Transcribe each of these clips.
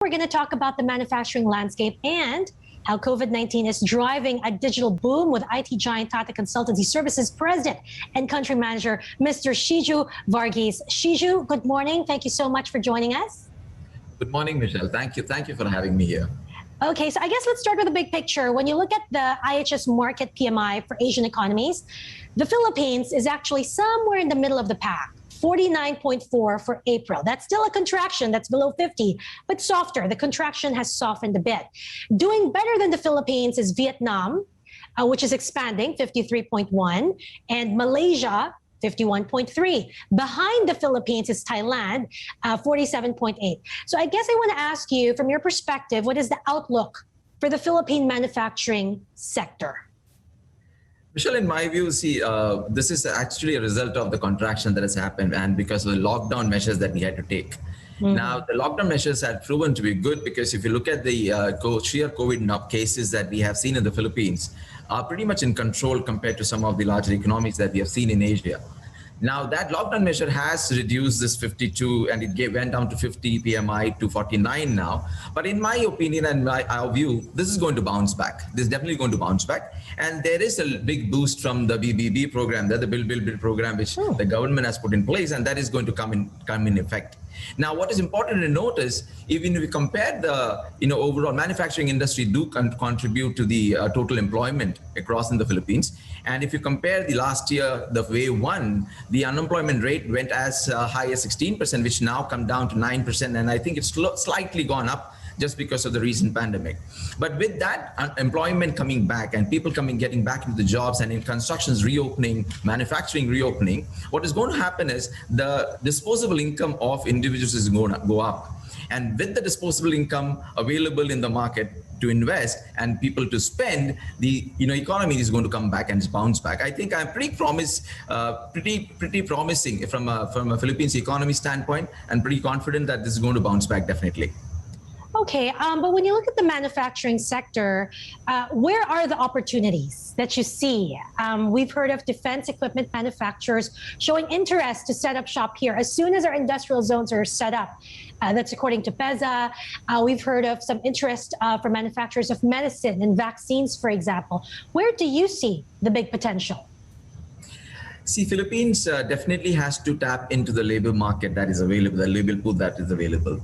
We're going to talk about the manufacturing landscape and how COVID-19 is driving a digital boom with IT giant Tata Consultancy Services President and Country Manager, Mr. Shiju Varghese. Shiju, good morning. Thank you so much for joining us. Good morning, Michelle. Thank you. Thank you for having me here. Okay, so I guess let's start with the big picture. When you look at the IHS market PMI for Asian economies, the Philippines is actually somewhere in the middle of the pack. 49.4 for April. That's still a contraction, that's below 50, but softer. The contraction has softened a bit. Doing better than the Philippines is Vietnam, which is expanding, 53.1, and Malaysia, 51.3. Behind the Philippines is Thailand, 47.8. So I guess I want to ask you, from your perspective, what is the outlook for the Philippine manufacturing sector? Michelle, in my view, this is actually a result of the contraction that has happened and because of the lockdown measures that we had to take. Mm-hmm. Now, the lockdown measures have proven to be good because if you look at the sheer COVID cases that we have seen in the Philippines, are pretty much in control compared to some of the larger economies that we have seen in Asia. Now, that lockdown measure has reduced this 52 and it went down to 50 PMI to 49 now. But in my opinion and our view, this is going to bounce back. This is definitely going to bounce back. And there is a big boost from the BBB program, the Build program, which the government has put in place, and that is going to come in effect. Now, what is important to note is, even if we compare the overall manufacturing industry do contribute to the total employment across in the Philippines. And if you compare the last year, the wave one, the unemployment rate went as high as 16%, which now come down to 9%. And I think it's slightly gone up just because of the recent pandemic. But with that employment coming back and people getting back into the jobs and in constructions reopening, manufacturing reopening, what is going to happen is the disposable income of individuals is going to go up. And with the disposable income available in the market to invest and people to spend, the economy is going to come back and bounce back. I think I'm pretty promising from a Philippines economy standpoint, and pretty confident that this is going to bounce back definitely. Okay, but when you look at the manufacturing sector, where are the opportunities that you see? We've heard of defense equipment manufacturers showing interest to set up shop here as soon as our industrial zones are set up. That's according to PEZA. We've heard of some interest for manufacturers of medicine and vaccines, for example. Where do you see the big potential? See, Philippines definitely has to tap into the labor market that is available, the labor pool that is available.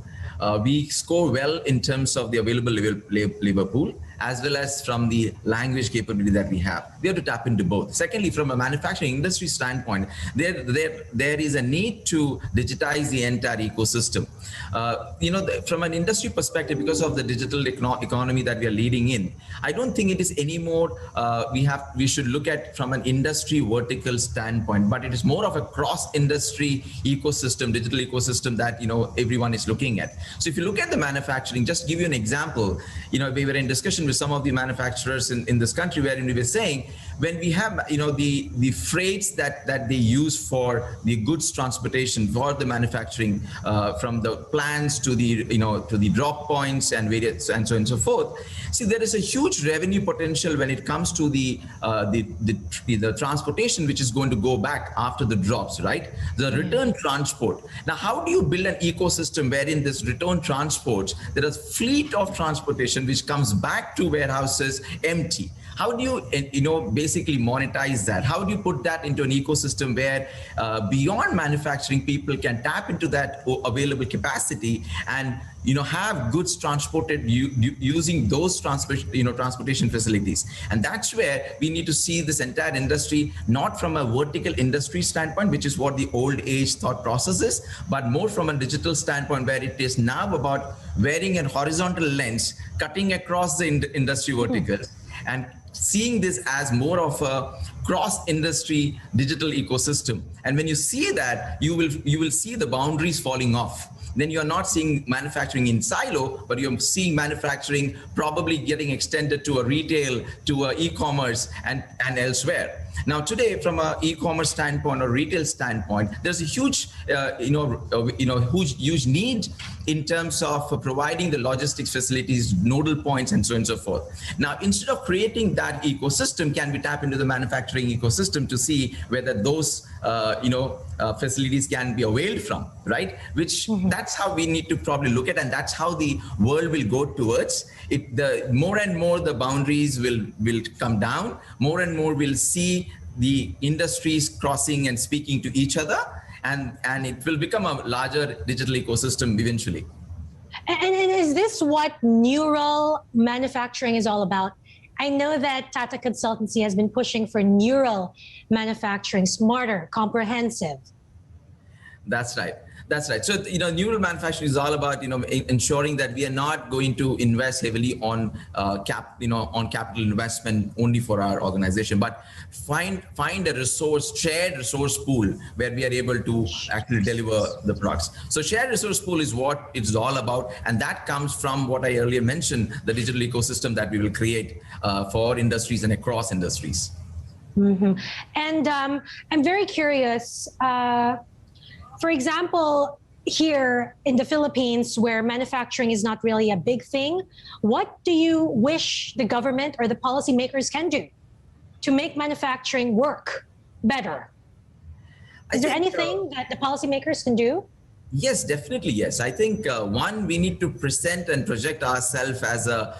We score well in terms of the available labor pool, as well as from the language capability that we have. We have to tap into both. Secondly, from a manufacturing industry standpoint, there is a need to digitize the entire ecosystem. From an industry perspective, because of the digital economy that we are leading in, I don't think it is anymore we should look at from an industry vertical standpoint, but it is more of a cross-industry ecosystem, digital ecosystem that everyone is looking at. So if you look at the manufacturing, just to give you an example, we were in discussion with some of the manufacturers in this country wherein we were saying, when we have the freights that they use for the goods transportation for the manufacturing, from the plants to the drop points and various and so on and so forth. See, there is a huge revenue potential when it comes to the transportation, which is going to go back after the drops, right? The return transport. Now, how do you build an ecosystem wherein this return transport, there is fleet of transportation which comes back to warehouses empty? How do you, basically monetize that? How do you put that into an ecosystem where beyond manufacturing, people can tap into that available capacity and have goods transported using those transportation facilities? And that's where we need to see this entire industry, not from a vertical industry standpoint, which is what the old age thought process is, but more from a digital standpoint, where it is now about wearing a horizontal lens, cutting across the industry verticals, and seeing this as more of a cross-industry digital ecosystem. And when you see that, you will see the boundaries falling off. Then you're not seeing manufacturing in silo, but you're seeing manufacturing probably getting extended to a retail, to a e-commerce and elsewhere. Now today, from an e-commerce standpoint or retail standpoint, there's a huge, huge need in terms of providing the logistics facilities, nodal points, and so on and so forth. Now, instead of creating that ecosystem, can we tap into the manufacturing ecosystem to see whether those facilities can be availed from, right? Which that's how we need to probably look at, and that's how the world will go towards it. The more and more the boundaries will come down, more and more we'll see the industries crossing and speaking to each other, and it will become a larger digital ecosystem eventually. And is this what neural manufacturing is all about? I know that Tata Consultancy has been pushing for neural manufacturing, smarter, comprehensive. That's right. That's right. So, neural manufacturing is all about, ensuring that we are not going to invest heavily on capital investment only for our organization, but find a shared resource pool where we are able to actually deliver the products. So shared resource pool is what it's all about. And that comes from what I earlier mentioned, the digital ecosystem that we will create for industries and across industries. And I'm very curious, for example, here in the Philippines, where manufacturing is not really a big thing, what do you wish the government or the policymakers can do to make manufacturing work better? Is there anything that the policymakers can do? Yes, definitely. Yes. I think one, we need to present and project ourselves as a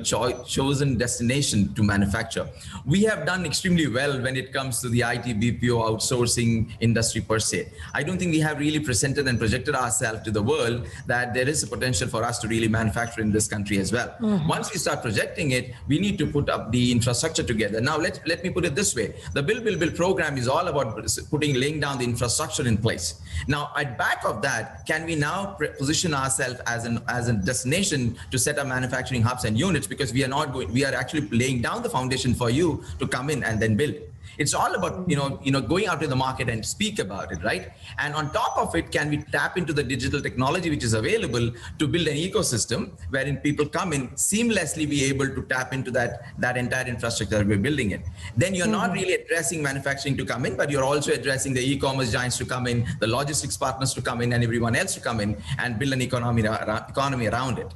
chosen destination to manufacture. We have done extremely well when it comes to the IT BPO outsourcing industry per se. I don't think we have really presented and projected ourselves to the world that there is a potential for us to really manufacture in this country as well. Once we start projecting it, we need to put up the infrastructure together. Now, let me put it this way. The Build program is all about laying down the infrastructure in place. Now, at back of that, can we now position ourselves as a destination to set up manufacturing hubs and units, because we are actually laying down the foundation for you to come in and then build. It's all about going out to the market and speak about it, right? And on top of it, can we tap into the digital technology which is available to build an ecosystem wherein people come in seamlessly, be able to tap into that entire infrastructure that we're building it. Then you're not really addressing manufacturing to come in, but you're also addressing the e-commerce giants to come in, the logistics partners to come in, and everyone else to come in and build an economy around it.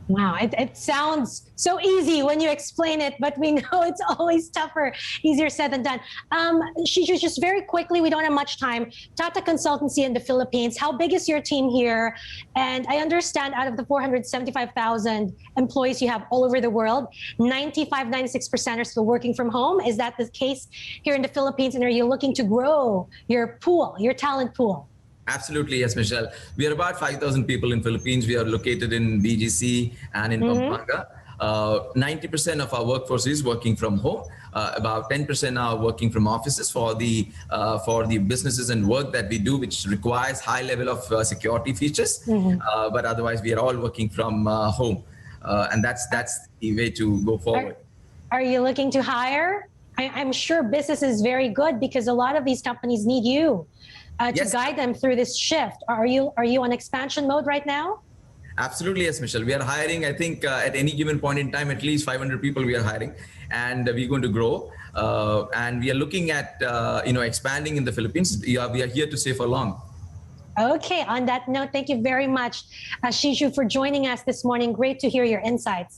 Wow, it sounds so easy when you explain it, but we know it's always tougher, easier said than done. Shiju, just very quickly, we don't have much time. Tata Consultancy in the Philippines, how big is your team here? And I understand out of the 475,000 employees you have all over the world, 96% are still working from home. Is that the case here in the Philippines? And are you looking to grow your pool, your talent pool? Absolutely, yes, Michelle. We are about 5,000 people in Philippines. We are located in BGC and in Pampanga. 90% of our workforce is working from home. About 10% are working from offices for the businesses and work that we do, which requires high level of security features. But otherwise, we are all working from home, and that's the way to go forward. Are you looking to hire? I'm sure business is very good because a lot of these companies need you. To guide them through this shift. Are you on expansion mode right now? Absolutely, yes, Michelle. We are hiring, I think, at any given point in time, at least 500 people we are hiring, and we're going to grow. And we are looking at, expanding in the Philippines. We are here to stay for long. Okay, on that note, thank you very much, Shiju, for joining us this morning. Great to hear your insights.